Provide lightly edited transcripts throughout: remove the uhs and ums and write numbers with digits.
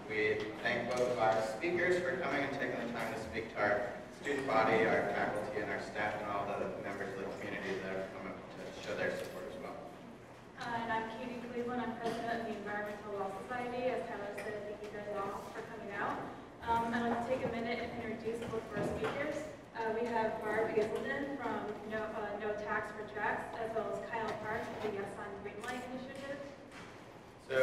We thank both of our speakers for coming and taking the time to speak to our student body, our faculty, and our staff, and all the members of the community that have come up to show their support as well. And I'm Katie Cleveland. I'm president of the Environmental Rail Subsidy. As Tyler said, thank you guys all for coming out. I'd like to take a minute and introduce both of our speakers. We have Barb Giselden from No Tax for Tracks, as well as Kyle Park of the Yes on Green Light initiative. So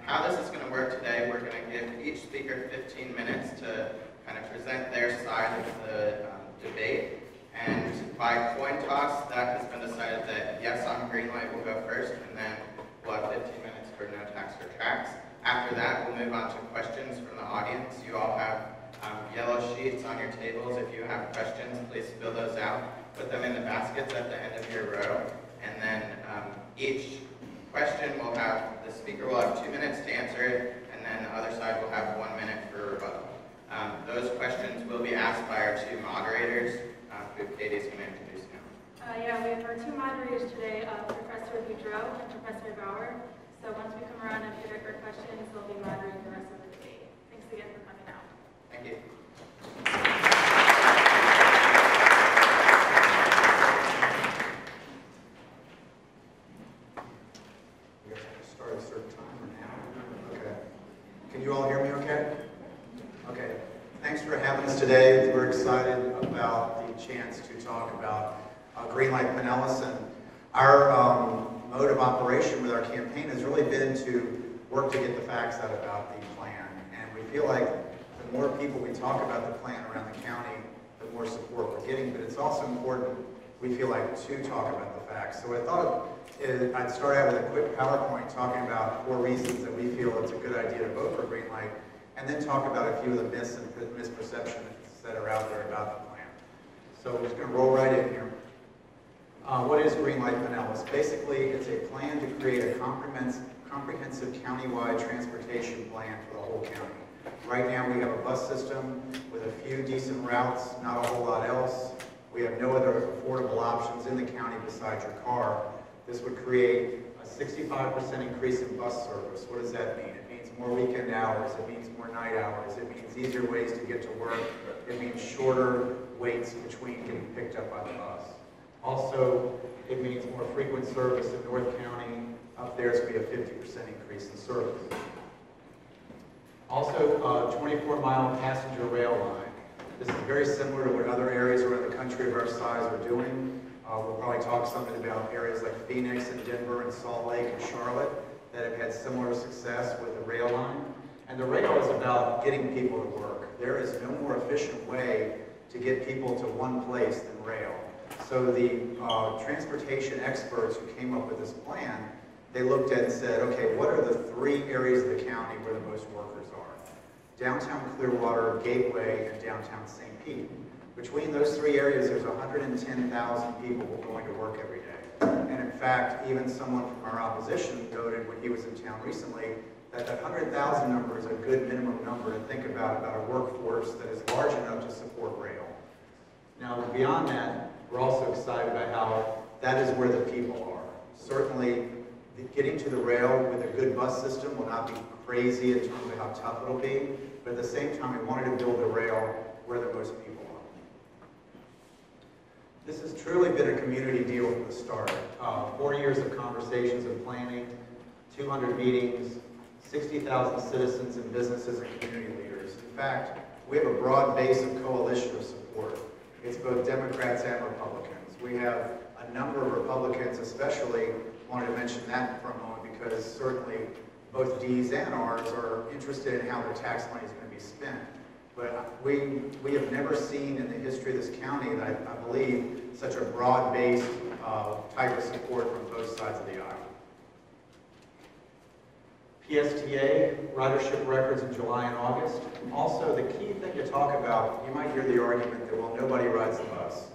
how this is going to work today, we're going to give each speaker 15 minutes to kind of present their side of the debate. And by coin toss, that has been decided that Yes on Green Light will go first, and then we'll have 15 minutes for No Tax for Tracks. After that, we'll move on to questions from the audience. You all have yellow sheets on your tables. If you have questions, please fill those out. Put them in the baskets at the end of your row. And then each question will have, the speaker will have 2 minutes to answer it, and then the other side will have 1 minute for rebuttal. Those questions will be asked by our two moderators, who Katie's going to introduce now. Yeah, we have our two moderators today, Professor Boudreau and Professor Bauer. So once we come around and figure out your questions, they'll be moderating the rest of the debate. Thanks again for coming out. Thank you. You guys have to start at a certain time or now? Okay. Can you all hear me okay? Okay. Thanks for having us today. We're excited about the chance to talk about Green Light Pinellas, and our mode of operation with our campaign has really been to work to get the facts out about the plan. And we feel like the more people we talk about the plan around the county, the more support we're getting. But it's also important, we feel like, to talk about the facts. So I thought I'd start out with a quick PowerPoint talking about 4 reasons that we feel it's a good idea to vote for Green Light, and then talk about a few of the myths and misperceptions that are out there about the plan. So we're just going to roll right in here. What is Green Light Pinellas? Basically, it's a plan to create a comprehensive countywide transportation plan for the whole county. Right now, we have a bus system with a few decent routes, not a whole lot else. We have no other affordable options in the county besides your car. This would create a 65% increase in bus service. What does that mean? It means more weekend hours. It means more night hours. It means easier ways to get to work. It means shorter waits between getting picked up by the bus. Also, it means more frequent service in North County. Up there, it's going to be a 50% increase in service. Also, 24-mile passenger rail line. This is very similar to what other areas around the country of our size are doing. We'll probably talk something about areas like Phoenix and Denver and Salt Lake and Charlotte that have had similar success with the rail line. And the rail is about getting people to work. There is no more efficient way to get people to one place than rail. So the transportation experts who came up with this plan, they looked at and said, okay, what are the 3 areas of the county where the most workers are? Downtown Clearwater, Gateway, and downtown St. Pete. Between those 3 areas, there's 110,000 people going to work every day. And in fact, even someone from our opposition noted when he was in town recently that 100,000 number is a good minimum number to think about a workforce that is large enough to support rail. Now, beyond that, we're also excited about how that is where the people are. Certainly, getting to the rail with a good bus system will not be crazy in terms of how tough it'll be, but at the same time, we wanted to build the rail where the most people are. This has truly been a community deal from the start. 4 years of conversations and planning, 200 meetings, 60,000 citizens and businesses and community leaders. In fact, we have a broad base of coalition of support. It's both Democrats and Republicans. We have a number of Republicans, especially, wanted to mention that for a moment because certainly both D's and R's are interested in how their tax money is going to be spent. But we have never seen in the history of this county, and I believe, such a broad-based type of support from both sides of the aisle. PSTA, ridership records in July and August. Also, the key thing to talk about, you might hear the argument that, well, nobody rides the bus.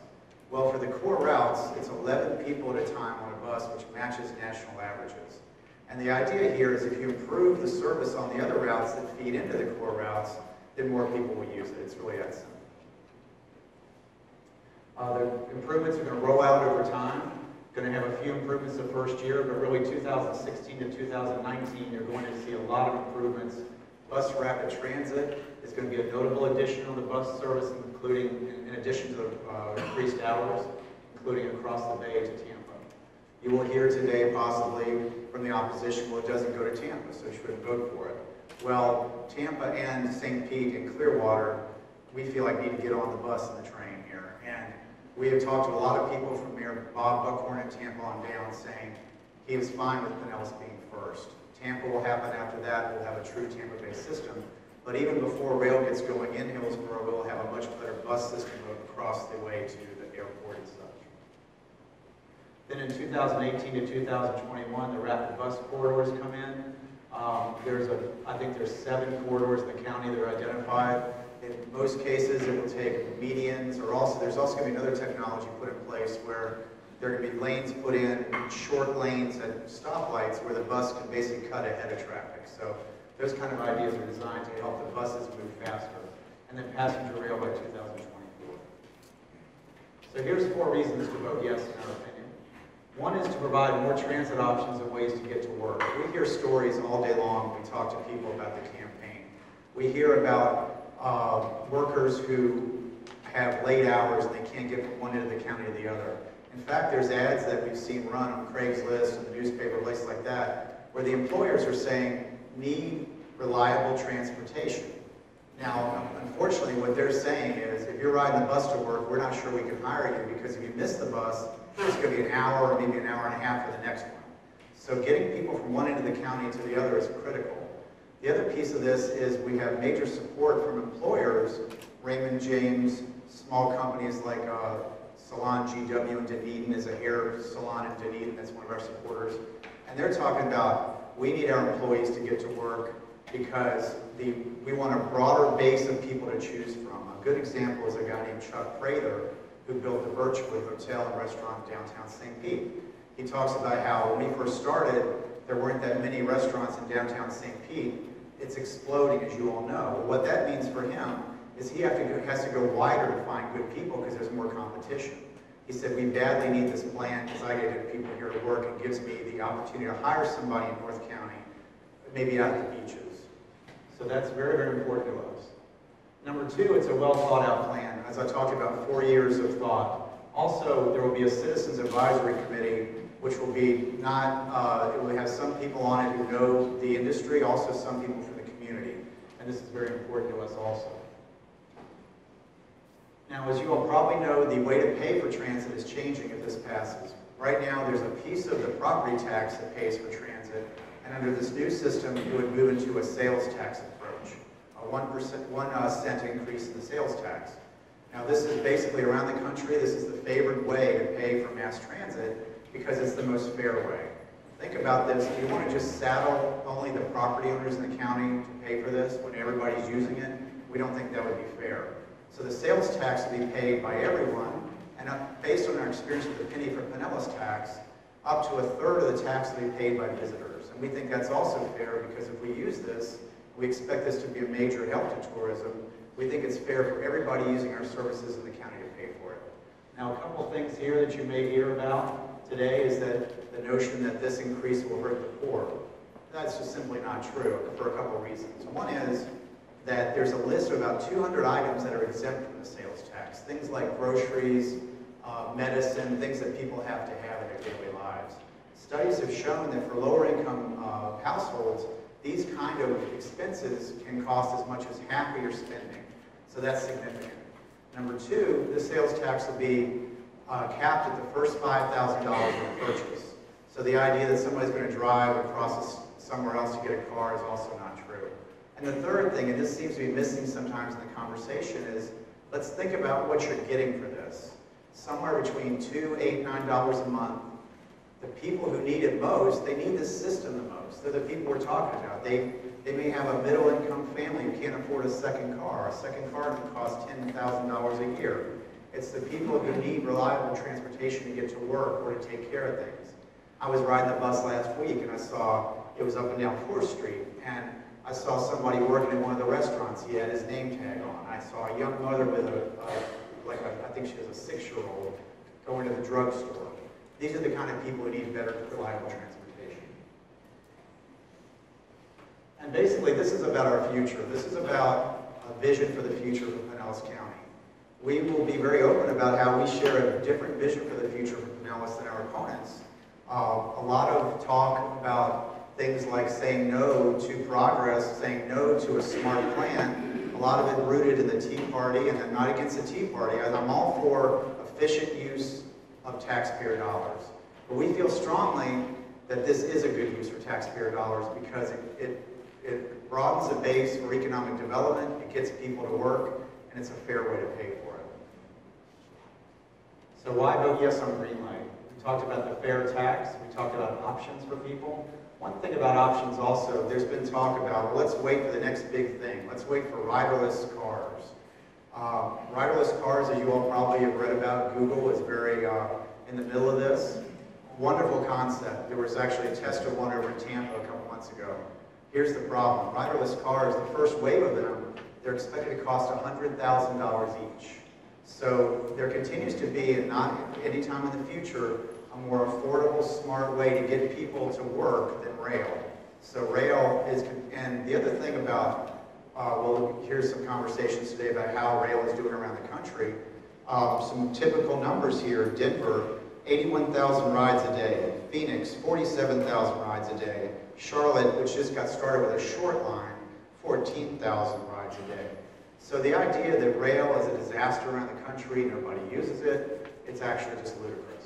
Well, for the core routes, it's 11 people at a time on a bus, which matches national averages. And the idea here is if you improve the service on the other routes that feed into the core routes, then more people will use it. It's really that simple. The improvements are going to roll out over time. Going to have a few improvements the first year, but really 2016 to 2019, you're going to see a lot of improvements Bus rapid transit is going to be a notable addition on the bus service, including, in addition to increased hours, including across the bay to Tampa. You will hear today possibly from the opposition, well, it doesn't go to Tampa, so you shouldn't vote for it. Well, Tampa and St. Pete and Clearwater, we feel like need to get on the bus and the train here. And we have talked to a lot of people from Mayor Bob Buckhorn in Tampa on down saying he was fine with Pinellas being first. Tampa will happen after that. We'll have a true Tampa-based system. But even before rail gets going in Hillsborough, we'll have a much better bus system across the way to the airport and such. Then in 2018 to 2021, the rapid bus corridors come in. I think there's 7 corridors in the county that are identified. In most cases, it will take medians, or there's also going to be another technology put in place where there are going to be lanes put in, short lanes at stoplights where the bus can basically cut ahead of traffic. So those kind of ideas are designed to help the buses move faster. And then passenger rail by 2024. So here's 4 reasons to vote yes in our opinion. One is to provide more transit options and ways to get to work. We hear stories all day long when we talk to people about the campaign. We hear about workers who have late hours and they can't get from one end of the county to the other. In fact, there's ads that we've seen run on Craigslist and the newspaper, places like that, where the employers are saying, need reliable transportation. Now, unfortunately, what they're saying is, if you're riding the bus to work, we're not sure we can hire you because if you miss the bus, it's going to be an hour or maybe an hour and a half for the next one. So getting people from one end of the county to the other is critical. The other piece of this is we have major support from employers, Raymond James, small companies like Salon GW in Dunedin is a hair salon in Dunedin, that's one of our supporters. And they're talking about, we need our employees to get to work because we want a broader base of people to choose from. A good example is a guy named Chuck Prather, who built the Birchwood Hotel and Restaurant in downtown St. Pete. He talks about how when we first started, there weren't that many restaurants in downtown St. Pete. It's exploding, as you all know. What that means for him is he has to go wider to find good people because there's more competition. He said, we badly need this plan because I get people here to work and gives me the opportunity to hire somebody in North County, maybe out at the beaches. So that's very, very important to us. Number 2, it's a well thought out plan. As I talked about, 4 years of thought. Also, there will be a Citizens Advisory Committee, which will be it will have some people on it who know the industry, also some people from the community. And this is very important to us also. Now, as you all probably know, the way to pay for transit is changing if this passes. Right now, there's a piece of the property tax that pays for transit, and under this new system, it would move into a sales tax approach, a 1 cent increase in the sales tax. Now, this is basically around the country, this is the favored way to pay for mass transit because it's the most fair way. Think about this, if you want to just saddle only the property owners in the county to pay for this when everybody's using it, we don't think that would be fair. So the sales tax will be paid by everyone, and based on our experience with the penny for Pinellas tax, up to 1/3 of the tax will be paid by visitors. And we think that's also fair because if we use this, we expect this to be a major help to tourism. We think it's fair for everybody using our services in the county to pay for it. Now, a couple of things here that you may hear about today is that the notion that this increase will hurt the poor. That's just simply not true for a couple of reasons. One is that there's a list of about 200 items that are exempt from the sales tax. Things like groceries, medicine, things that people have to have in their daily lives. Studies have shown that for lower income households, these kind of expenses can cost as much as half of your spending. So that's significant. Number 2, the sales tax will be capped at the first $5,000 of a purchase. So the idea that somebody's going to drive across somewhere else to get a car is also not true. And the third thing, and this seems to be missing sometimes in the conversation, is let's think about what you're getting for this. Somewhere between $2, $8, $9 a month. The people who need it most, they need this system the most. They're the people we're talking about. They may have a middle-income family who can't afford a second car. A second car can cost $10,000 a year. It's the people who need reliable transportation to get to work or to take care of things. I was riding the bus last week and I saw, it was up and down 4th Street, and I saw somebody working in one of the restaurants. He had his name tag on. I saw a young mother with I think she was a 6-year-old, going to the drugstore. These are the kind of people who need better, reliable transportation. And basically, this is about our future. This is about a vision for the future of Pinellas County. We will be very open about how we share a different vision for the future of Pinellas than our opponents. A lot of talk about things like saying no to progress, saying no to a smart plan, a lot of it rooted in the Tea Party, and I'm not against the Tea Party. I'm all for efficient use of taxpayer dollars. But we feel strongly that this is a good use for taxpayer dollars because it broadens the base for economic development, it gets people to work, and it's a fair way to pay for it. So why vote yes on green light? We talked about the fair tax, we talked about options for people. One thing about options also, there's been talk about, well, let's wait for the next big thing. Let's wait for riderless cars. Riderless cars, as you all probably have read about, Google is very in the middle of this. Wonderful concept. There was actually a test of one over in Tampa a couple months ago. Here's the problem. Riderless cars, the first wave of them, they're expected to cost $100,000 each. So there continues to be, and not any time in the future, a more affordable, smart way to get people to work than rail. So rail is, and the other thing about, we'll hear some conversations today about how rail is doing around the country. Some typical numbers here: Denver, 81,000 rides a day. Phoenix, 47,000 rides a day. Charlotte, which just got started with a short line, 14,000 rides a day. So the idea that rail is a disaster around the country, nobody uses it, it's actually just ludicrous.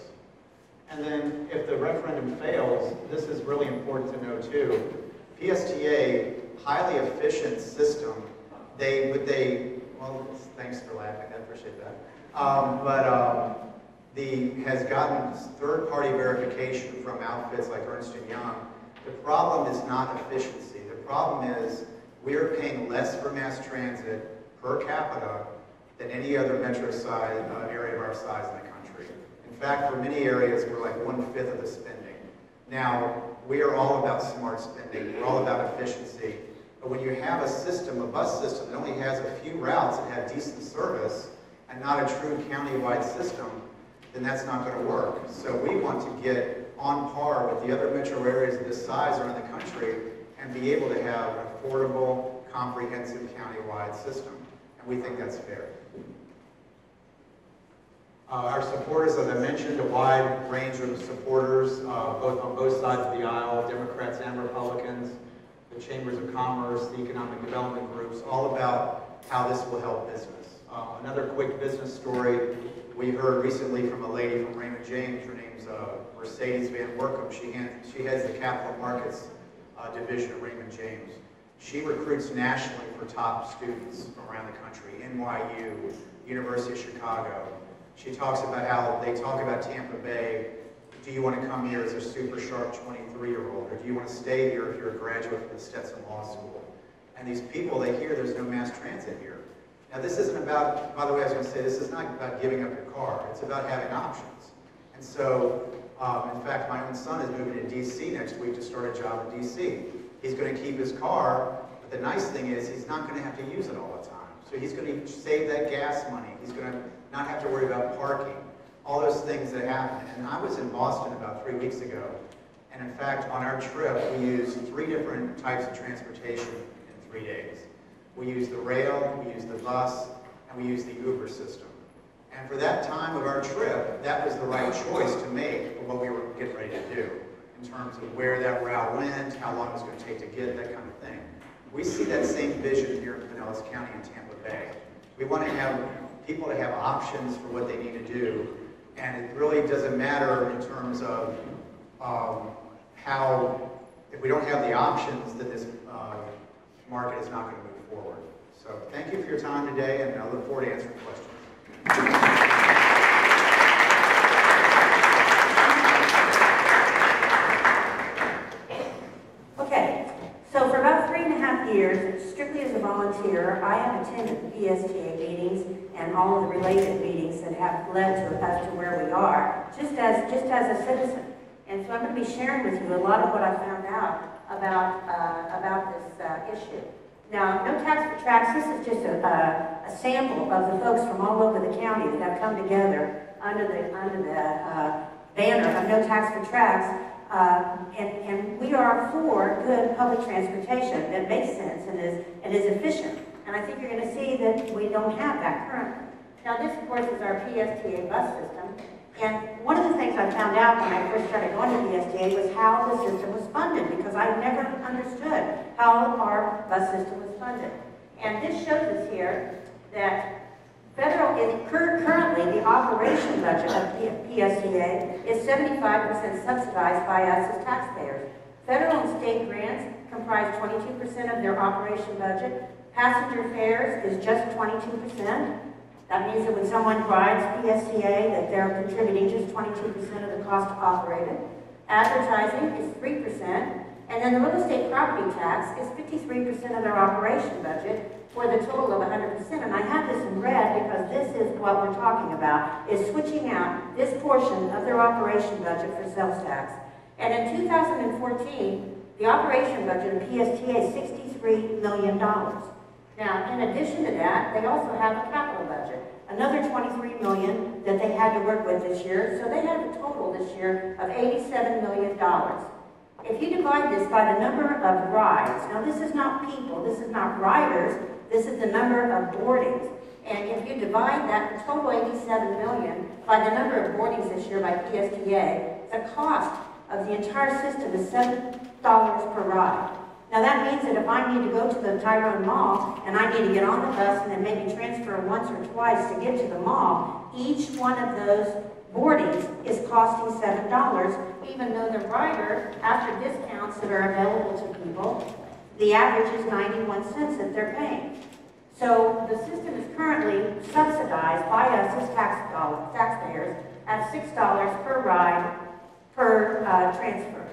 And then if the referendum fails, this is really important to know too. PSTA, highly efficient system, well, thanks for laughing, I appreciate that. Has gotten third-party verification from outfits like Ernst & Young. The problem is not efficiency. The problem is we're paying less for mass transit per capita than any other metro area of our size in the country. In fact, for many areas, we're like 1/5 of the spending. Now, we are all about smart spending. We're all about efficiency. But when you have a system, a bus system that only has a few routes that have decent service and not a true county-wide system, then that's not going to work. So we want to get on par with the other metro areas of this size around the country and be able to have an affordable, comprehensive county-wide system. And we think that's fair. Our supporters, as I mentioned, a wide range of supporters, both on both sides of the aisle, Democrats and Republicans, the Chambers of Commerce, the economic development groups, all about how this will help business. Another quick business story. We heard recently from a lady from Raymond James. Her name's Mercedes Van Workum. She heads the capital markets division of Raymond James. She recruits nationally for top students from around the country, NYU, University of Chicago. She talks about how they talk about Tampa Bay. Do you want to come here as a super sharp 23-year-old, or do you want to stay here if you're a graduate from the Stetson Law School? And these people, they hear there's no mass transit here. Now this isn't about, by the way, I was going to say, this is not about giving up your car. It's about having options. And so, in fact, my own son is moving to DC next week to start a job in DC. He's going to keep his car, but the nice thing is he's not going to have to use it all the time. So he's going to save that gas money. He's going to not have to worry about parking, all those things that happen. And I was in Boston about 3 weeks ago, and in fact, on our trip, we used 3 different types of transportation in 3 days. We used the rail, we used the bus, and we used the Uber system. And for that time of our trip, that was the right choice to make for what we were getting ready to do, in terms of where that route went, how long it was going to take to get, that kind of thing. We see that same vision here in Pinellas County and Tampa Bay. We want to have people to have options for what they need to do, and it really doesn't matter in terms of how, if we don't have the options, then this market is not going to move forward. So thank you for your time today, and I look forward to answering questions. Okay, so for about 3.5 years, strictly as a volunteer, I have attended the PSTA meetings and all of the related meetings that have led to us to where we are, just as a citizen. And so I'm going to be sharing with you a lot of what I found out about this issue. Now, no tax for tracks, this is just a sample of the folks from all over the county that have come together under the banner of No Tax for Tracks And we are for good public transportation that makes sense and is efficient. And I think you're going to see that we don't have that currently. Now this, of course, is our PSTA bus system. And one of the things I found out when I first started going to PSTA was how the system was funded, because I never understood how our bus system was funded. And this shows us here that currently the operation budget of PSTA is 75% subsidized by us as taxpayers. Federal and state grants comprise 22% of their operation budget. Passenger fares is just 22%. That means that when someone rides PSTA, that they're contributing just 22% of the cost to operate it. Advertising is 3%. And then the real estate property tax is 53% of their operation budget, for the total of 100%. And I have this in red because this is what we're talking about, is switching out this portion of their operation budget for sales tax. And in 2014, the operation budget of PSTA is $63 million. Now, in addition to that, they also have a capital budget, another $23 million that they had to work with this year. So they have a total this year of $87 million. If you divide this by the number of rides, now this is not people, this is not riders, this is the number of boardings. And if you divide that total $87 million by the number of boardings this year by PSTA, the cost of the entire system is $7 per ride. Now that means that if I need to go to the Tyrone Mall and I need to get on the bus and then maybe transfer once or twice to get to the mall, each one of those boardings is costing $7, even though the rider, after discounts that are available to people, the average is 91 cents that they're paying. So the system is currently subsidized by us as taxpayers at $6 per ride per transfer.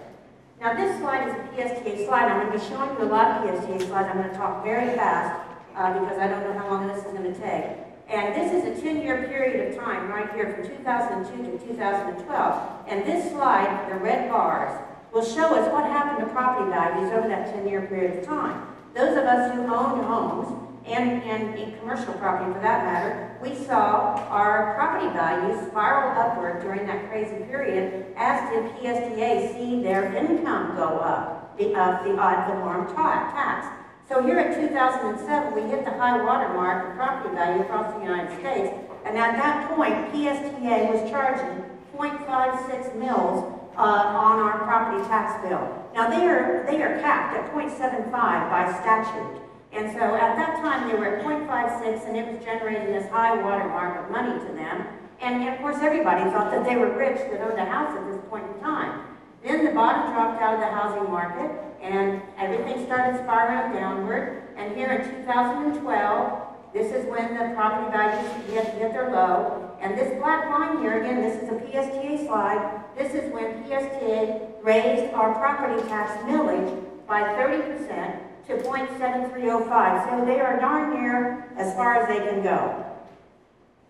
Now this slide is a PSTA slide. I'm going to be showing you a lot of PSTA slides. I'm going to talk very fast because I don't know how long this is going to take. And this is a 10-year period of time right here from 2002 to 2012. And this slide, the red bars, will show us what happened to property values over that 10-year period of time. Those of us who owned homes, and in commercial property for that matter, we saw our property values spiral upward during that crazy period, as did PSTA see their income go up of the ad valorem tax. So here in 2007, we hit the high water mark of property value across the United States, and at that point, PSTA was charging 0.56 mils on our property tax bill. Now they are capped at 0.75 by statute. And so at that time they were at 0.56 and it was generating this high water mark of money to them. And of course everybody thought that they were rich that owned a house at this point in time. Then the bottom dropped out of the housing market and everything started spiraling downward. And here in 2012, this is when the property values hit their low. And this black line here, again, this is a PSTA slide. This is when PSTA raised our property tax millage by 30% to 0.7305. So they are darn near as far as they can go.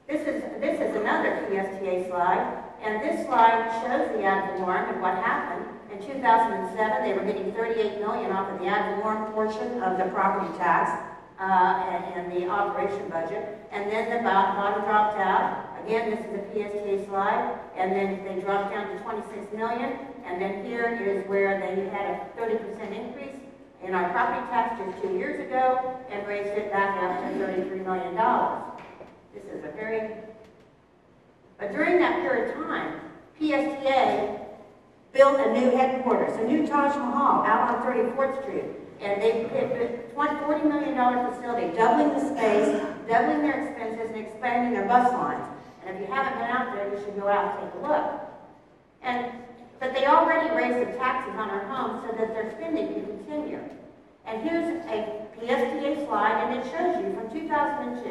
This is another PSTA slide. And this slide shows the ad valorem and what happened. In 2007, they were getting $38 million off of the ad valorem portion of the property tax and the operation budget. And then the bottom dropped out. Again, this is a PSTA slide. And then they dropped down to $26 million. And then here is where they had a 30% increase in our property tax just 2 years ago and raised it back up to $33 million. This is a very... But during that period of time, PSTA built a new headquarters, a new Taj Mahal out on 34th Street. And they hit a $40 million facility, doubling the space, doubling their expenses, and expanding their bus lines. And if you haven't been out there, you should go out and take a look. But they already raised the taxes on our homes so that their spending can continue. And here's a PSTA slide, and it shows you from 2002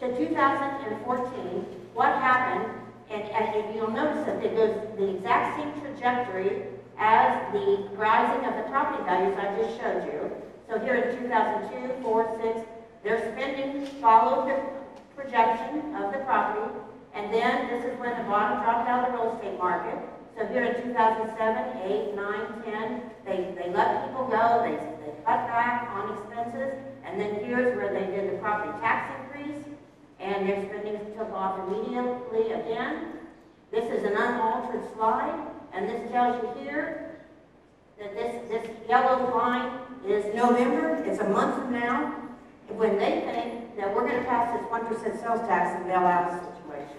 to 2014 what happened. And you'll notice that it goes the exact same trajectory as the rising of the property values I just showed you. So here in 2002, 4, 6, their spending followed the projection of the property. And then this is when the bottom dropped out of the real estate market. So here in 2007, 8, 9, 10, they let people go, they cut back on expenses, and then here's where they did the property tax increase, and their spending took off immediately again. This is an unaltered slide, and this tells you here that this yellow line is November, it's a month from now, when they think that we're going to pass this 1% sales tax and bail out the situation.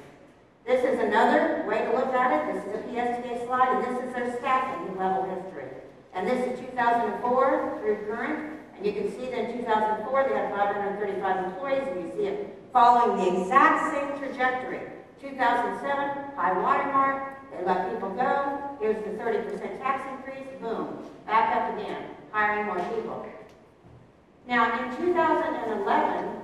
This is another way to look at it. This is a PSTA slide, and this is their staffing level history. And this is 2004 through current. And you can see that in 2004, they had 535 employees, and you see it following the exact same trajectory. 2007, high watermark, they let people go. Here's the 30% tax increase, boom, back up again, hiring more people. Now, in 2011,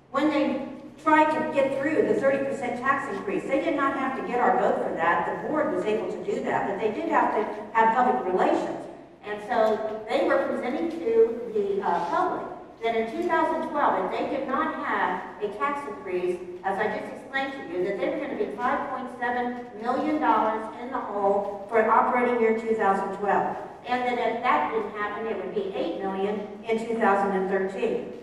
when they tried to get through the 30% tax increase, they did not have to get our vote for that. The board was able to do that, but they did have to have public relations. And so they were presenting to the public that in 2012, if they did not have a tax increase, as I just explained to you, that they were going to be $5.7 million in the hole for operating year 2012. And that if that didn't happen, it would be $8 million in 2013.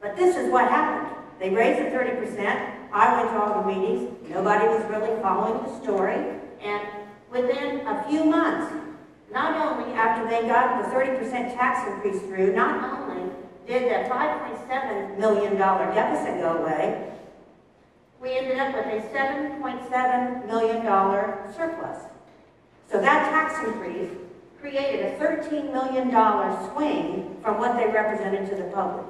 But this is what happened. They raised it 30%. I went to all the meetings. Nobody was really following the story. And within a few months, not only after they got the 30% tax increase through, not only did the $5.7 million deficit go away, we ended up with a $7.7 million surplus. So that tax increase created a $13 million swing from what they represented to the public.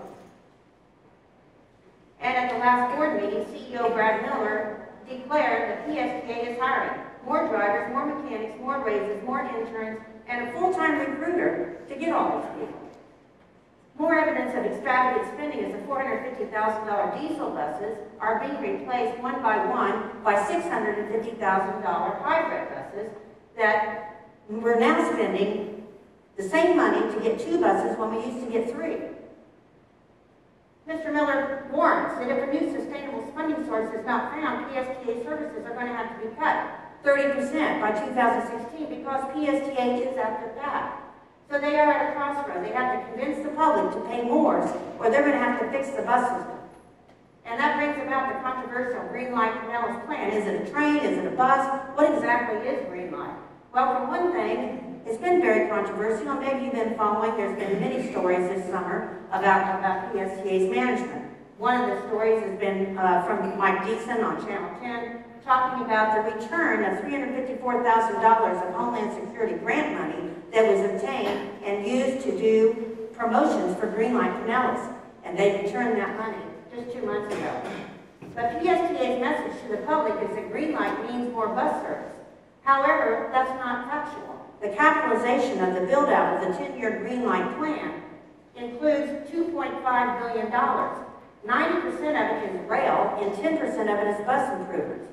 And at the last board meeting, CEO Brad Miller declared that PSTA is hiring more drivers, more mechanics, more raises, more interns, and a full-time recruiter to get all these people. More evidence of extravagant spending is the $450,000 diesel buses are being replaced one by $650,000 hybrid buses that we're now spending the same money to get 2 buses when we used to get 3. Mr. Miller warns that if a new sustainable funding source is not found, PSTA services are going to have to be cut 30% by 2016 because PSTA is at their back. So they are at a crossroad. They have to convince the public to pay more, or they're going to have to fix the bus system. And that brings about the controversial Green Light Pinellas plan. Is it a train? Is it a bus? What exactly is Green Light? Well, for one thing, it's been very controversial. Maybe you've been following. There's been many stories this summer about PSTA's management. One of the stories has been from Mike Deason on Channel 10, talking about the return of $354,000 of Homeland Security grant money that was obtained and used to do promotions for Green Light Pinellas. And they returned that money just 2 months ago. But PSTA's message to the public is that Green Light means more bus service. However, that's not factual. The capitalization of the build-out of the 10-year Green Light plan includes $2.5 billion. 90% of it is rail, and 10% of it is bus improvements.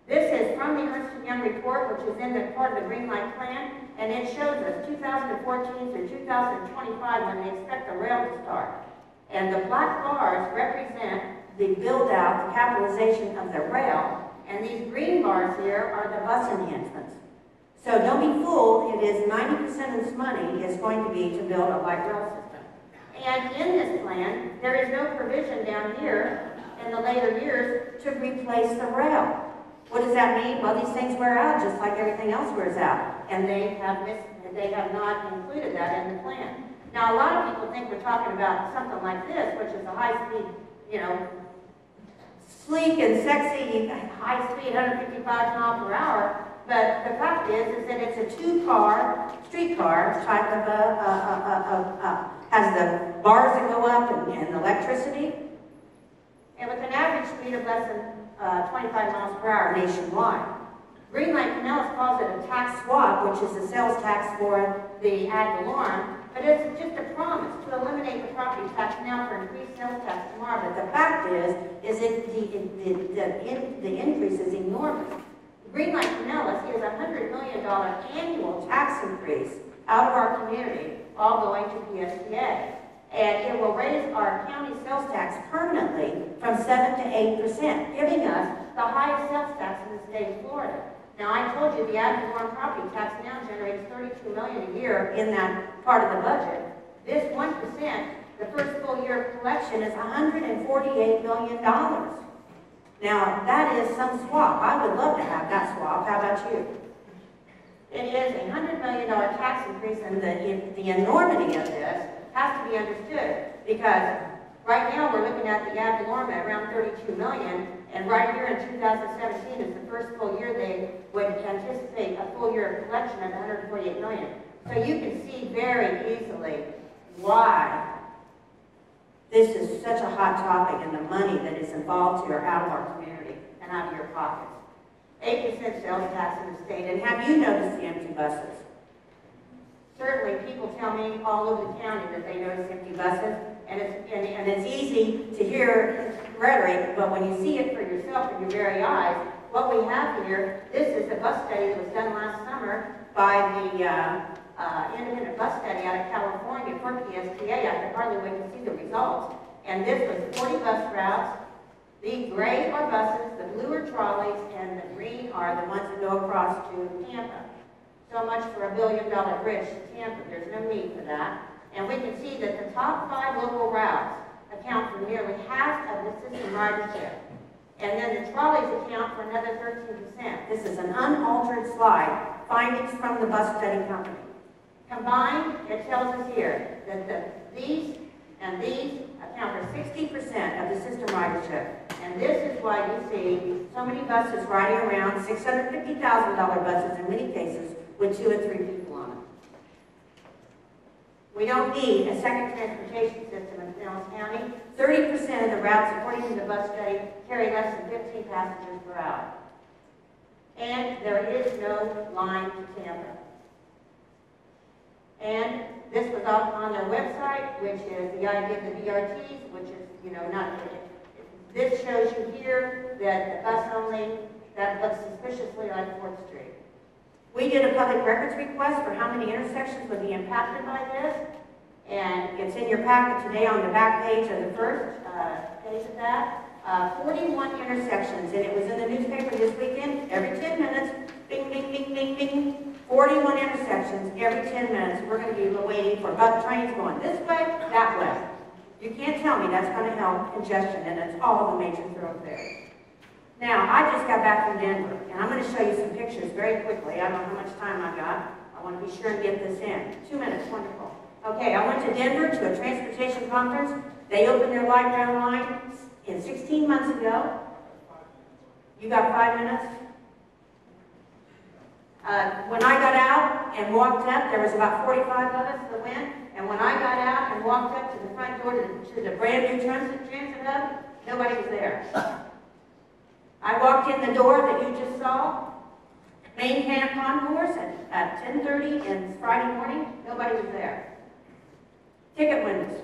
This is from the Ernst & Young report, which is in the part of the Green Light plan, and it shows us 2014 through 2025 when they expect the rail to start. And the black bars represent the build-out, the capitalization of the rail, and these green bars here are the bus enhancements. So don't be fooled, it is 90% of this money is going to be to build a light rail system. And in this plan, there is no provision down here in the later years to replace the rail. What does that mean? Well, these things wear out just like everything else wears out. And they have not included that in the plan. Now, a lot of people think we're talking about something like this, which is a high-speed, sleek and sexy, high-speed, 155 miles per hour. But the fact is that it's a 2-car, streetcar type of has the bars that go up and electricity. And with an average speed of less than 25 miles per hour nationwide. Green Light Pinellas calls it a tax swap, which is a sales tax for the ad valorem, but it's just a promise to eliminate the property tax now for increased sales tax tomorrow. But the fact is the increase is enormous. Green Light Pinellas is a $100 million annual tax increase out of our community, all going to PSTA. And it will raise our county sales tax permanently from 7 to 8%, giving us the highest sales tax in the state of Florida. Now, I told you the ad valorem property tax now generates $32 million a year in that part of the budget. This 1%, the first full year of collection, is $148 million. Now, that is some swap. I would love to have that swap. How about you? It is a $100 million tax increase, and the enormity of this has to be understood, because right now we're looking at the ad valorem at around $32 million, and right here in 2017 is the first full year they would anticipate a full year of collection of $148 million. So you can see very easily why this is such a hot topic, and the money that is involved here out of our community and out of your pockets. 8% sales tax in the state, and have you noticed the empty buses? Certainly, people tell me all over the county that they notice empty buses, and it's easy to hear rhetoric, but when you see it for yourself with your very eyes, what we have here, this is the bus study that was done last summer by the independent bus study out of California for PSTA. I could hardly wait to see the results. And this was 40 bus routes. The gray are buses, the blue are trolleys, and the green are the ones that go across to Tampa. So much for $1 billion bridge to Tampa. There's no need for that. And we can see that the top 5 local routes account for nearly half of the system ridership. And then the trolleys account for another 13%. This is an unaltered slide, findings from the bus study company. Combined, it tells us here that these and these account for 60% of the system ridership. And this is why you see so many buses riding around, $650,000 buses in many cases, with 2 or 3 people on them. We don't need a second transportation system in Pinellas County. 30% of the routes, according to the bus study, carry less than 15 passengers per hour. And there is no line to Tampa. And this was on their website, which is the idea of the BRTs, which is, not. This shows you here that the bus only, that looks suspiciously like 4th Street. We did a public records request for how many intersections would be impacted by this, and it's in your packet today on the back page of the first page of that. 41 intersections, and it was in the newspaper this weekend. Every 10 minutes, bing, bing, bing, bing, bing. 41 intersections every 10 minutes. We're going to be waiting for bus trains going this way, that way. You can't tell me that's going to help congestion, and it's all the major thoroughfares. Now, I just got back from Denver, and I'm going to show you some pictures very quickly. I don't know how much time I got. I want to be sure and get this in. 2 minutes, wonderful. Okay, I went to Denver to a transportation conference. They opened their light rail line 16 months ago. You got 5 minutes? When I got out and walked up, there was about 45 of us that went, and when I got out and walked up to the front door to the brand new transit hub, nobody was there. I walked in the door that you just saw, main camp concourse at 10:30 and Friday morning, nobody was there. Ticket windows,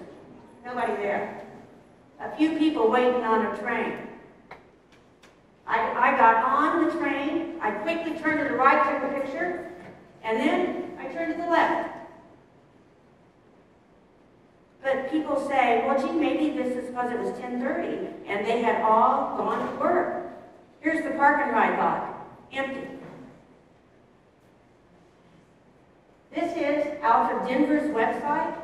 nobody there. A few people waiting on a train. I got on the train, I quickly turned to the right, took a picture, and then I turned to the left. But people say, well, gee, maybe this is because it was 10:30 and they had all gone to work. Here's the park and ride lot, empty. This is out of Denver's website,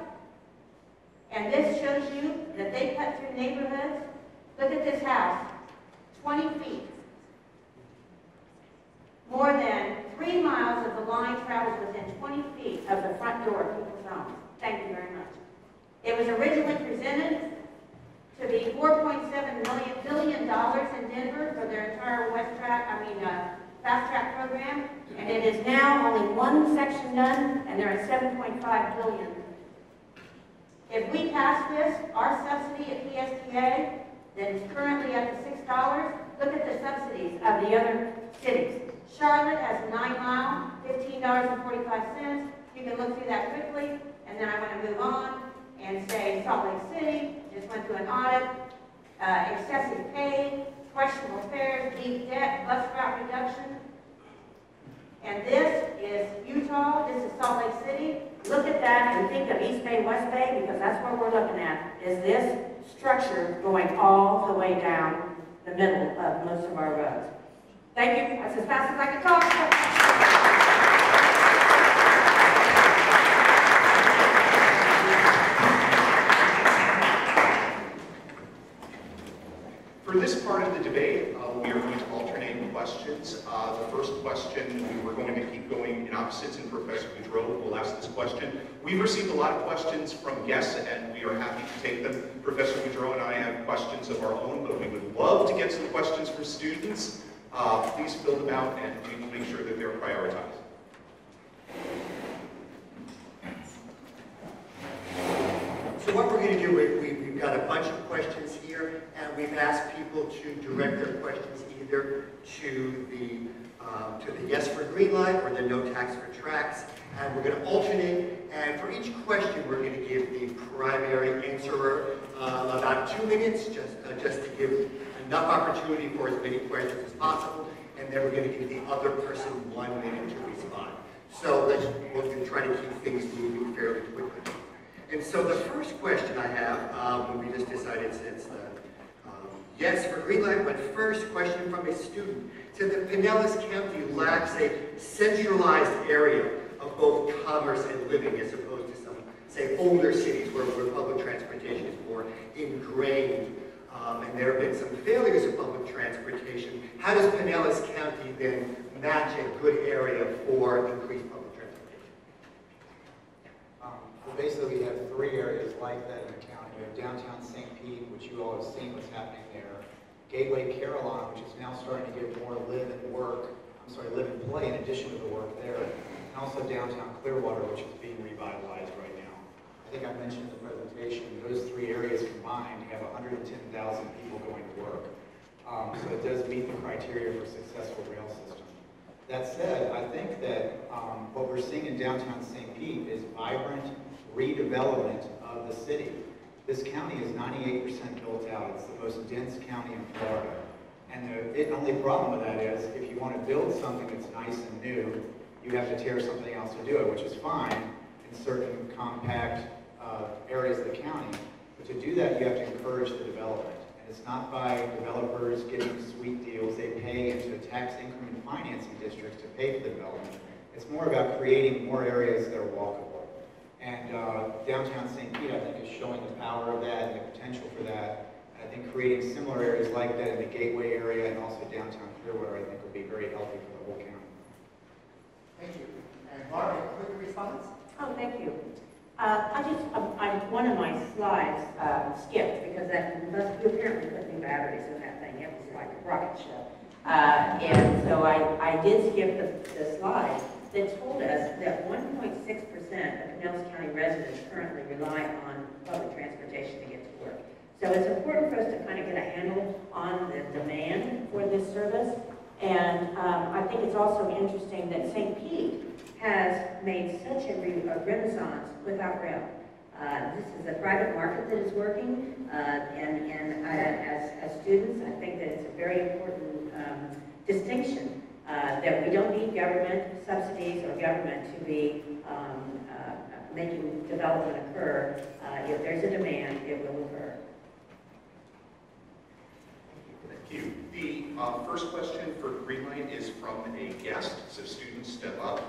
and this shows you that they cut through neighborhoods. Look at this house, 20 feet. More than 3 miles of the line travels within 20 feet of the front door of people's homes. Thank you very much. It was originally presented to be $4.7 billion in Denver for their entire fast track program, and it is now only one section done, and they're at $7.5 billion. If we pass this, our subsidy at PSTA, that is currently at the $6, look at the subsidies of the other cities. Charlotte has a 9-mile, $15.45. You can look through that quickly, and then I want to move on and say Salt Lake City just went through an audit, excessive pay, questionable fares, deep debt, bus route reduction. And this is Utah, this is Salt Lake City. Look at that and think of East Bay, West Bay, because that's what we're looking at, is this structure going all the way down the middle of most of our roads. Thank you. That's as fast as I can talk. For this part of the debate, we are going to alternate questions. The first question, we were going to keep going in now sits in Professor Boudreau, who will ask this question. We've received a lot of questions from guests, and we are happy to take them. Professor Boudreau and I have questions of our own, but we would love to get some questions from students. Please fill them out, and we will make sure that they're prioritized. So what we're going to do, we've got a bunch of questions here, and we've asked people to direct their questions either to the yes for green light or the no tax for tracks. And we're going to alternate, and for each question, we're going to give the primary answerer about 2 minutes, just to give enough opportunity for as many questions as possible, and then we're going to give the other person 1 minute to respond. So we're going to try to keep things moving fairly quickly. And so the first question I have, we just decided since the yes for green light went first, question from a student, said that Pinellas County lacks a centralized area of both commerce and living as opposed to some, say, older cities where public transportation is more ingrained. And there have been some failures of public transportation. How does Pinellas County then match a good area for increased public transportation? Well, basically, we have 3 areas like that in the county. We have downtown St. Pete, which you all have seen what's happening there. Gateway Carillon, which is now starting to get more live and play in addition to the work there. And also downtown Clearwater, which is being revitalized right now. I think I mentioned in the presentation, those 3 areas combined have 110,000 people going to work. So it does meet the criteria for a successful rail system. That said, I think that what we're seeing in downtown St. Pete is vibrant redevelopment of the city. This county is 98% built out. It's the most dense county in Florida. And the only problem with that is if you want to build something that's nice and new, you have to tear something else to do it, which is fine in certain compact areas of the county. But to do that, you have to encourage the development. And it's not by developers getting sweet deals. They pay into a tax increment financing districts to pay for the development. It's more about creating more areas that are walkable. And downtown St. Pete, I think, is showing the power of that and the potential for that. And I think creating similar areas like that in the Gateway area and also downtown Clearwater, I think, will be very healthy for the whole county. Thank you. And Barbara, a quick response? Oh, thank you. One of my slides skipped because you apparently put new batteries in that thing. It was like a rocket ship. And so I did skip the slide that told us that 1.6% of Pinellas County residents currently rely on public transportation to get to work. So it's important for us to kind of get a handle on the demand for this service. And I think it's also interesting that St. Pete has made such a renaissance without rail. This is a private market that is working, and as students, I think that it's a very important distinction that we don't need government subsidies or government to be making development occur. If there's a demand, it will occur. Thank you. The first question for Greenlight is from a guest, so students step up.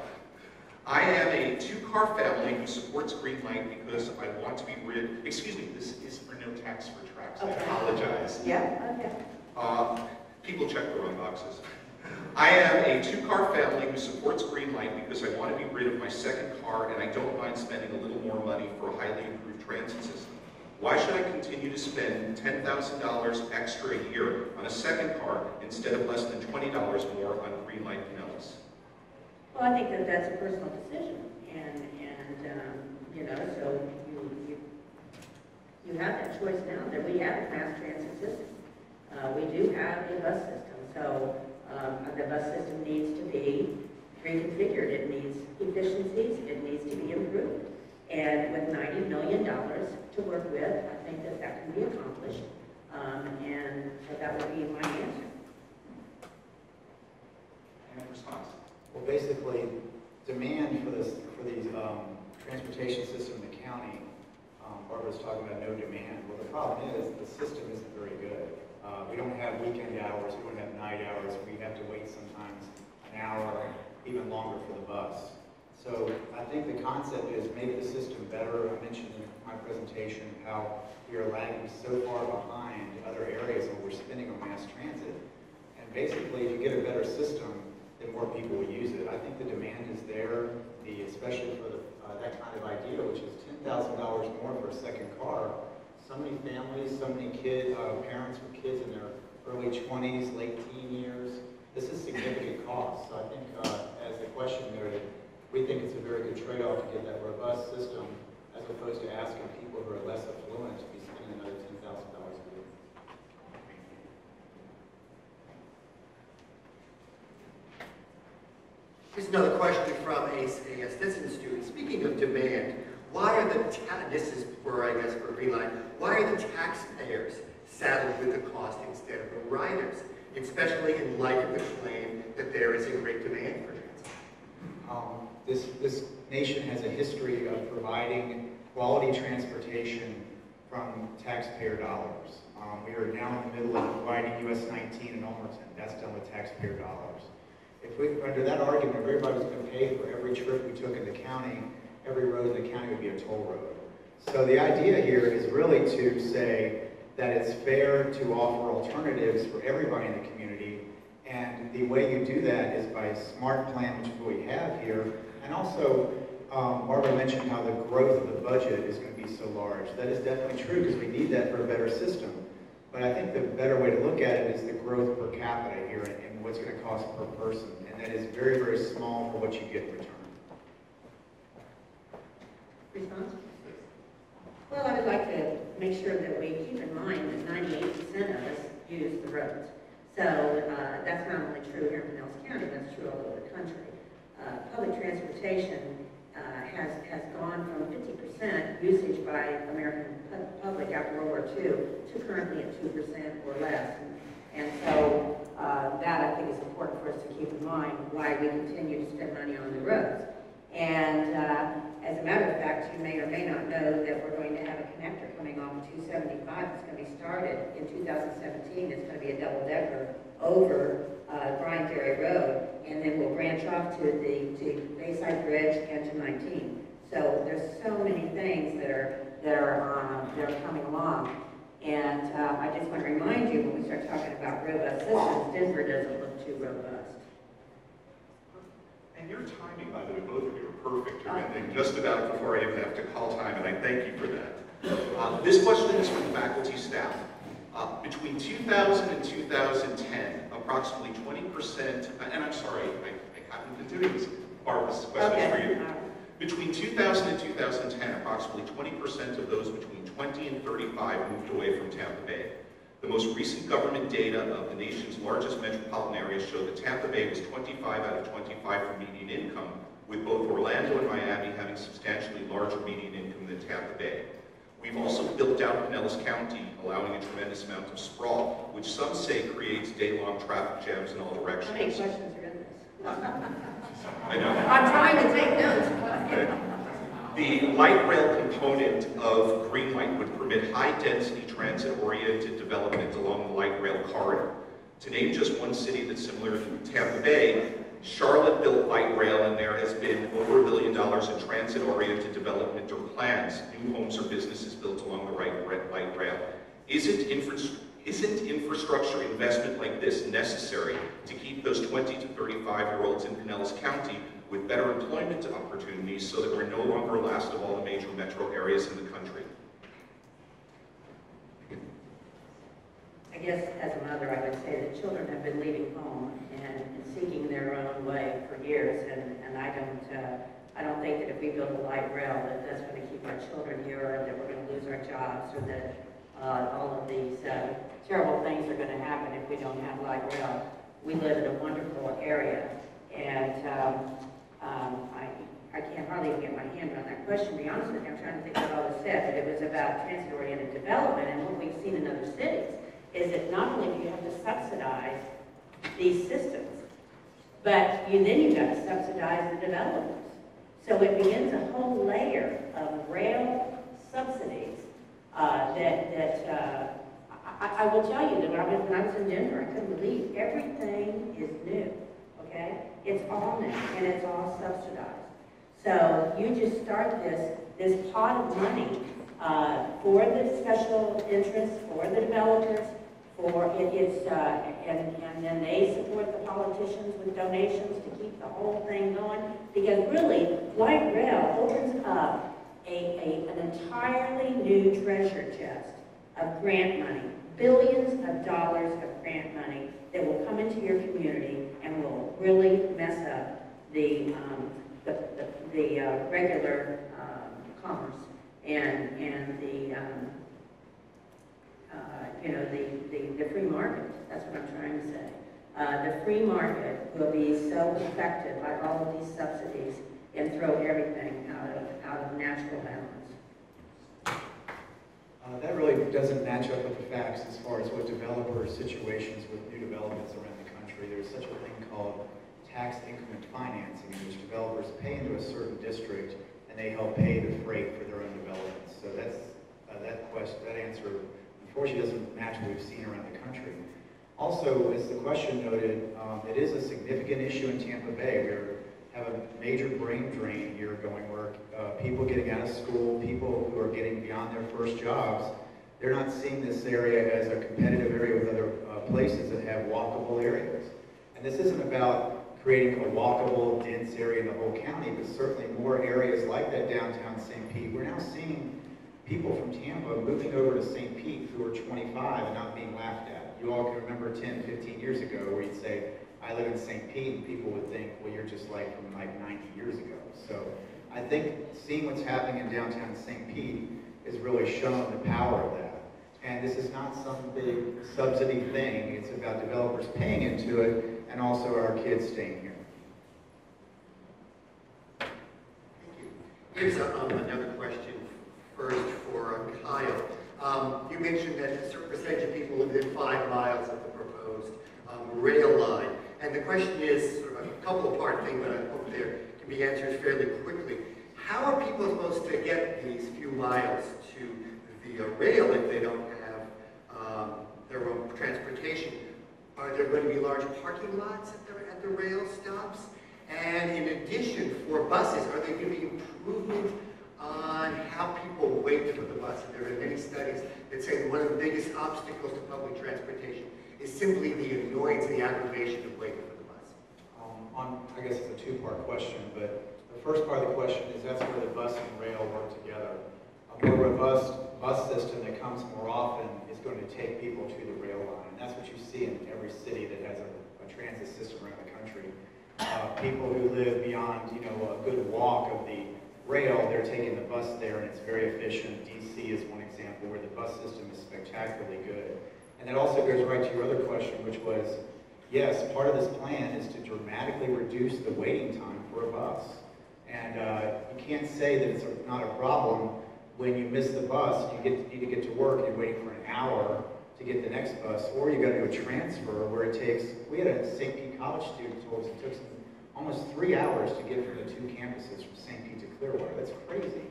I am a 2-car family who supports Greenlight because I want to be rid, excuse me, this is for no tax for tracks, I apologize. Yeah, okay. People check the wrong boxes. I am a 2-car family who supports Greenlight because I want to be rid of my second car and I don't mind spending a little more money for a highly improved transit system. Why should I continue to spend $10,000 extra a year on a second car instead of less than $20 more on Greenlight Pinellas? Well, I think that that's a personal decision, and you know, so you have that choice now that we have a mass transit system. We do have a bus system, so the bus system needs to be reconfigured. It needs efficiencies. It needs to be improved. And with $90 million to work with, I think that that can be accomplished. And so that would be my answer. And response? Well, basically, demand for these transportation system in the county, Barbara's talking about no demand. Well, the problem is the system isn't very good. We don't have weekend hours, we don't have night hours, we have to wait sometimes an hour, even longer for the bus. So I think the concept is make the system better. I mentioned in my presentation how we are lagging so far behind other areas where we're spending on mass transit. And basically, if you get a better system, then more people will use it. I think the demand is there. for a second car. So many families, so many parents with kids in their early 20s, late teen years. This is significant cost. So I think, as the question noted, we think it's a very good trade-off to get that robust system, as opposed to asking people who are less affluent to be spending another $10,000 a year. Here's another question from a Stetson student. Speaking of demand, why are this is for, I guess, for Green Line, why are the taxpayers saddled with the cost instead of the riders, especially in light of the claim that there is a great demand for transit? This nation has a history of providing quality transportation from taxpayer dollars. We are now in the middle of providing US 19 in Ulmerton. That's done with taxpayer dollars. If we, under that argument, everybody's going to pay for every trip we took in the county, every road in the county would be a toll road. So the idea here is really to say that it's fair to offer alternatives for everybody in the community, and the way you do that is by a smart plan, which is what we have here, and also Barbara mentioned how the growth of the budget is going to be so large. That is definitely true because we need that for a better system. But I think the better way to look at it is the growth per capita here and what's going to cost per person, and that is very, very small for what you get in return. Response? Well, I would like to make sure that we keep in mind that 98% of us use the roads. So that's not only true here in Pinellas County, that's true all over the country. Public transportation has gone from 50% usage by American public after World War II to currently at 2% or less. And so that I think is important for us to keep in mind why we continue to spend money on the roads. And as a matter of fact, you may or may not know that we're going to have a connector coming off of 275 that's going to be started in 2017. It's going to be a double-decker over Bryant Dairy Road, and then we'll branch off to Bayside Bridge and to 19. So there's so many things that are coming along. And I just want to remind you, when we start talking about robust systems, Denver doesn't look too robust. And your timing, by the way, both of you are perfect. You're ending just about before I even have to call time, and I thank you for that. This question is from faculty staff. Between 2000 and 2010, approximately 20%, and I'm sorry, I haven't been doing this. Barbara, this question is for you. Between 2000 and 2010, approximately 20% of those between 20 and 35 moved away from Tampa Bay. The most recent government data of the nation's largest metropolitan areas show that Tampa Bay was 25 out of 25 for median income, with both Orlando and Miami having substantially larger median income than Tampa Bay. We've also built out Pinellas County, allowing a tremendous amount of sprawl, which some say creates day-long traffic jams in all directions. How many questions are in this? I know. I'm trying to take notes. Okay. The light rail component of Greenlight would permit high-density transit-oriented development along the light rail corridor. To name just one city that's similar to Tampa Bay, Charlotte built light rail, and there has been over $1 billion in transit-oriented development or plans, new homes or businesses built along the light rail. Isn't infrastructure investment like this necessary to keep those 20 to 35-year-olds in Pinellas County with better employment opportunities so that we're no longer last of all the major metro areas in the country? I guess as a mother, I would say that children have been leaving home and seeking their own way for years, and I don't think that if we build a light rail that that's going to keep our children here, or that we're going to lose our jobs, or that all of these terrible things are going to happen if we don't have light rail. We live in a wonderful area, and I can't hardly even get my hand on that question, to be honest with you. I'm trying to think what all was said, but it was about transit-oriented development, and what we've seen in other cities is that not only do you have to subsidize these systems, but then you've got to subsidize the developers. So it begins a whole layer of rail subsidies I will tell you that when I was in Denver, I couldn't believe everything is new, okay? It's all new, and it's all subsidized. So you just start this pot of money for the special interests, for the developers, and then they support the politicians with donations to keep the whole thing going. Because really, light rail opens up an entirely new treasure chest of grant money, billions of dollars of grant money that will come into your community and will really mess up the regular commerce and the free market. That's what I'm trying to say. The free market will be so affected by all of these subsidies and throw everything out of natural balance. That really doesn't match up with the facts as far as what developer situations with new developments around the country. There's such a thing called tax increment financing, in which developers pay into a certain district and they help pay the freight for their own developments. So that's that answer unfortunately doesn't match what we've seen around the country. Also, as the question noted, it is a significant issue in Tampa Bay. We have a major brain drain here going where people getting out of school, people who are getting beyond their first jobs, they're not seeing this area as a competitive area with other places that have walkable areas. And this isn't about creating a walkable, dense area in the whole county, but certainly more areas like that downtown St. Pete. We're now seeing people from Tampa moving over to St. Pete who are 25 and not being laughed at. You all can remember 10, 15 years ago where you'd say, I live in St. Pete, and people would think, well, you're just like from like 90 years ago. So I think seeing what's happening in downtown St. Pete has really shown the power of that. And this is not some big subsidy thing. It's about developers paying into it and also our kids staying here. Thank you. Here's another question first for Kyle. You mentioned that a certain percentage of people live within 5 miles of the proposed rail line. And the question is sort of a couple-part thing, but I hope there can be answered fairly quickly. How are people supposed to get these few miles to the rail if they don't have their own transportation? Are there going to be large parking lots at the rail stops? And in addition, for buses, are there going to be improvement on how people wait for the bus? And there are many studies that say that one of the biggest obstacles to public transportation is simply the annoyance and the aggravation of waiting for the bus. I guess it's a two-part question, but the first part of the question is that's where the bus and rail work together. A more robust bus system that comes more often is going to take people to the rail line. And that's what you see in every city that has a transit system around the country. People who live beyond, a good walk of the rail, they're taking the bus there, and it's very efficient. DC is one example where the bus system is spectacularly good. And that also goes right to your other question, which was, yes, part of this plan is to dramatically reduce the waiting time for a bus. And you can't say that it's not a problem when you miss the bus, you need to get to work, and you're waiting for an hour to get the next bus, or you got to do a transfer where it takes, we had a St. Pete college student told us it took almost 3 hours to get from the 2 campuses from St. Pete to Clearwater. That's crazy.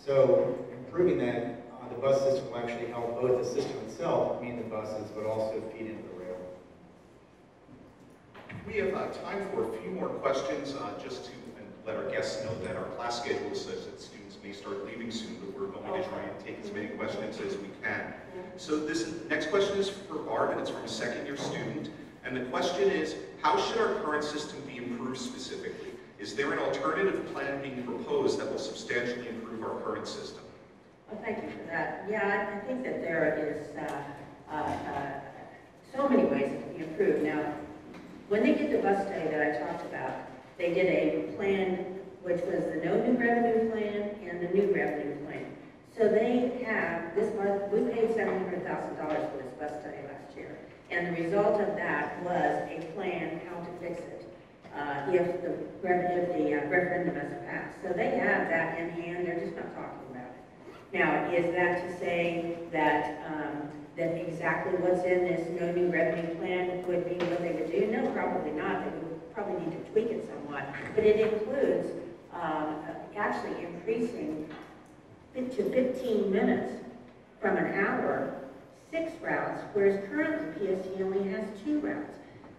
So improving that, the bus system will actually help both the system itself, meaning the buses, but also feed into the rail. We have time for a few more questions, just to let our guests know that our class schedule says that students may start leaving soon, but we're going to try and take as many questions as we can. So this next question is for Barb, and it's from a second-year student. And the question is, how should our current system be improved specifically? Is there an alternative plan being proposed that will substantially improve our current system? Well, thank you for that. Yeah, I think that there is so many ways it can be improved. Now, when they did the bus study that I talked about, they did a plan which was the no new revenue plan and the new revenue plan. So they have, this month, we paid $700,000 for this bus study last year. And the result of that was a plan how to fix it if the referendum is passed. So they have that in hand, they're just not talking about it. Now, is that to say that that exactly what's in this no new revenue plan would be what they would do? No, probably not. They would probably need to tweak it somewhat. But it includes actually increasing to 15 minutes from an hour, 6 routes, whereas currently PSTA only has 2 routes.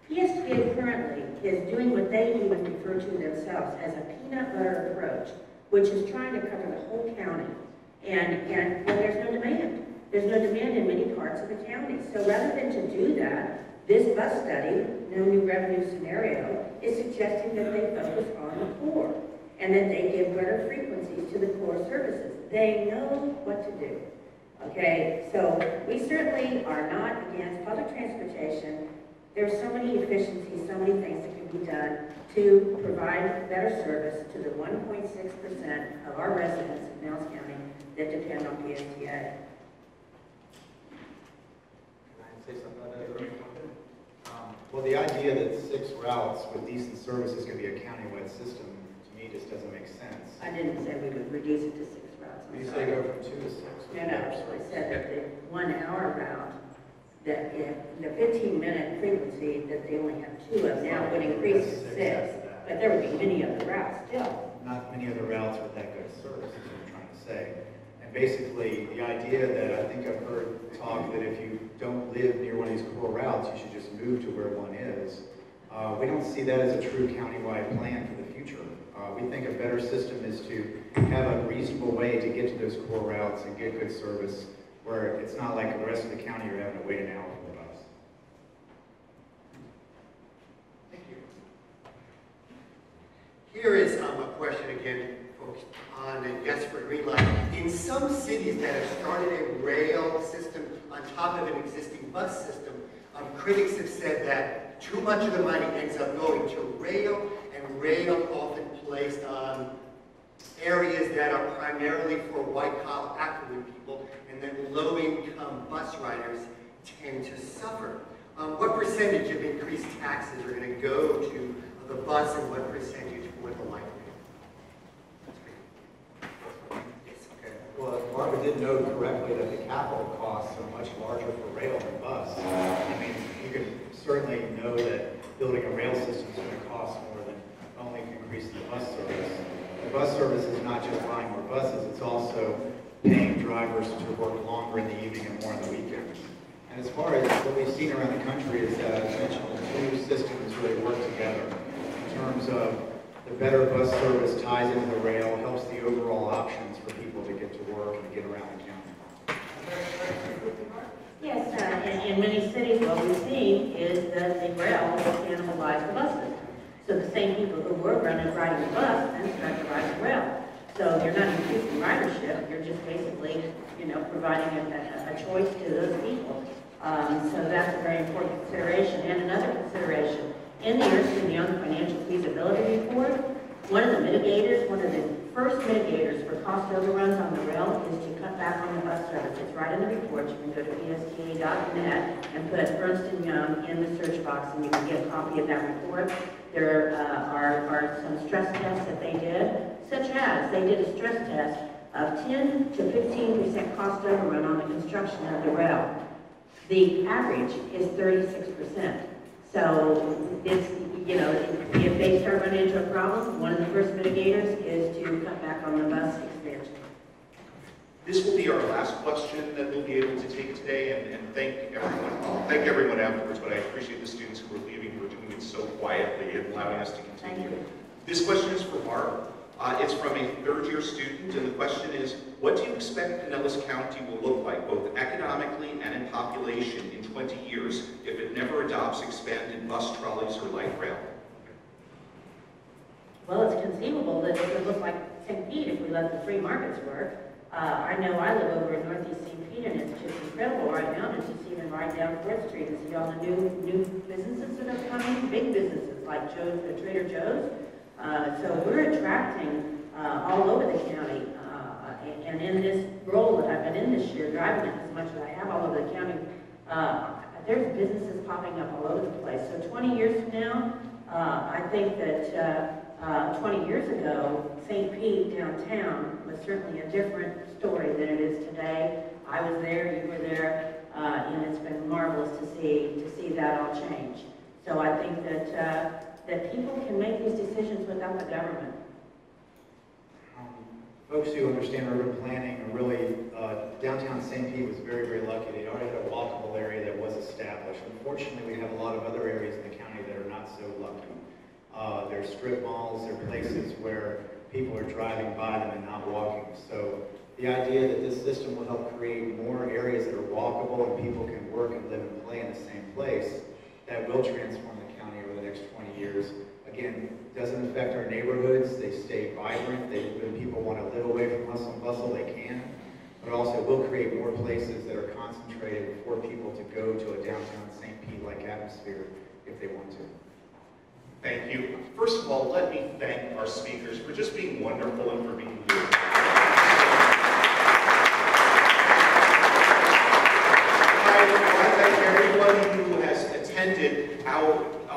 PSTA currently is doing what they even refer to themselves as a peanut butter approach, which is trying to cover the whole county. And well, there's no demand. There's no demand in many parts of the county. So rather than to do that, this bus study, no new revenue scenario, is suggesting that they focus on the poor. and that they give better frequencies to the core services. They know what to do. Okay, so we certainly are not against public transportation. There's so many efficiencies, so many things that can be done to provide better service to the 1.6% of our residents in Pinellas County that depend on PSTA. Say something about that, Greg? Well, the idea that 6 routes with decent service is going to be a countywide system, to me, just doesn't make sense. I didn't say we would reduce it to 6 routes. I'm You sorry. say go from 2 to 6. No, I said that the 1 hour route, that if the 15-minute frequency that they only have 2 of now would increase to 6. But there would be many other routes still. Not many other routes with that good service, is what I'm trying to say. And basically, the idea that I think I've heard talk that if you don't live near one of these core routes, you should just move to where one is. We don't see that as a true countywide plan for the future. We think a better system is to have a reasonable way to get to those core routes and get good service, where it's not like the rest of the county you're having to wait an hour for the bus. Thank you. Here is a question again, folks, on a yes for green light. In some cities that have started a rail system on top of an existing bus system, critics have said that too much of the money ends up going to rail, and rail often placed on areas that are primarily for white-collar affluent people, and then low-income bus riders tend to suffer. What percentage of increased taxes are going to go to the bus, and what percentage for the light rail? Yes, okay. Well, Barbara did note correctly that the capital costs are much larger for rail than bus. I mean, you can certainly know that building a rail system is going to cost more than only increasing the bus service. The bus service is not just buying more buses, it's also paying drivers to work longer in the evening and more on the weekends. And as far as what we've seen around the country is that, as mentioned, the two systems really work together in terms of the better bus service ties into the rail, helps the overall options for people to get to work and get around the county. Yes, in many cities, what we've seen is that the rail will cannibalize the bus system. So the same people who were riding the bus then start to ride the rail. So you're not increasing ridership, you're just basically, providing a choice to those people. So that's a very important consideration. And another consideration, in the financial feasibility report, one of the first mitigators for cost overruns on the rail is to cut back on the bus service. It's right in the report. You can go to PSTA.net and put Ernst & Young in the search box, and you can get a copy of that report. There are some stress tests that they did, such as they did a stress test of 10 to 15% cost overrun on the construction of the rail. The average is 36%. So it's, if they start running into a problem, one of the first mitigators is to cut back on the bus expansion. This will be our last question that we'll be able to take today, and thank everyone. I'll thank everyone afterwards, but I appreciate the students who are leaving, who are doing it so quietly and allowing us to continue. This question is for Barb. It's from a third-year student, and the question is, what do you expect Pinellas County will look like, both economically and in population, in 20 years, if it never adopts expanded bus trolleys or light rail? Well, it's conceivable that it would look like St. Pete if we let the free markets work. I know I live over in Northeast St. Pete, and it's just incredible right now to just even ride down 4th Street and see all the new businesses that are coming, big businesses like Trader Joe's. So we're attracting all over the county, and in this role that I've been in this year, driving it as much as I have all over the county, there's businesses popping up all over the place. So 20 years from now, I think that 20 years ago, St. Pete downtown was certainly a different story than it is today. I was there, you were there, and it's been marvelous to see that all change. So I think that people can make these decisions without the government. Folks who understand urban planning are really, downtown St. Pete was very, very lucky. They already had a walkable area that was established. Unfortunately, we have a lot of other areas in the county that are not so lucky. There's strip malls, there are places where people are driving by them and not walking. So the idea that this system will help create more areas that are walkable and people can work and live and play in the same place, that will transform the county over the next 20 years. again, doesn't affect our neighborhoods. They stay vibrant. When people want to live away from hustle and bustle, they can. But also will create more places that are concentrated for people to go to a downtown St. Pete-like atmosphere if they want to. Thank you. First of all, let me thank our speakers for just being wonderful and for being here. I want to thank everyone who has attended.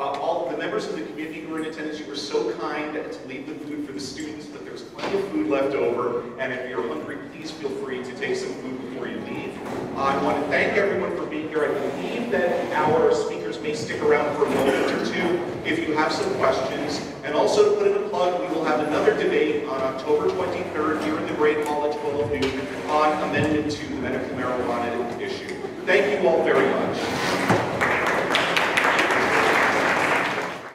All the members of the community who were in attendance, you were so kind to leave the food for the students, but there's plenty of food left over, and if you're hungry, please feel free to take some food before you leave. I want to thank everyone for being here. I believe that our speakers may stick around for a moment or two if you have some questions. And also to put in a plug, we will have another debate on October 23rd here in the Great Hall at 12 noon on Amendment 2, the medical marijuana issue. Thank you all very much.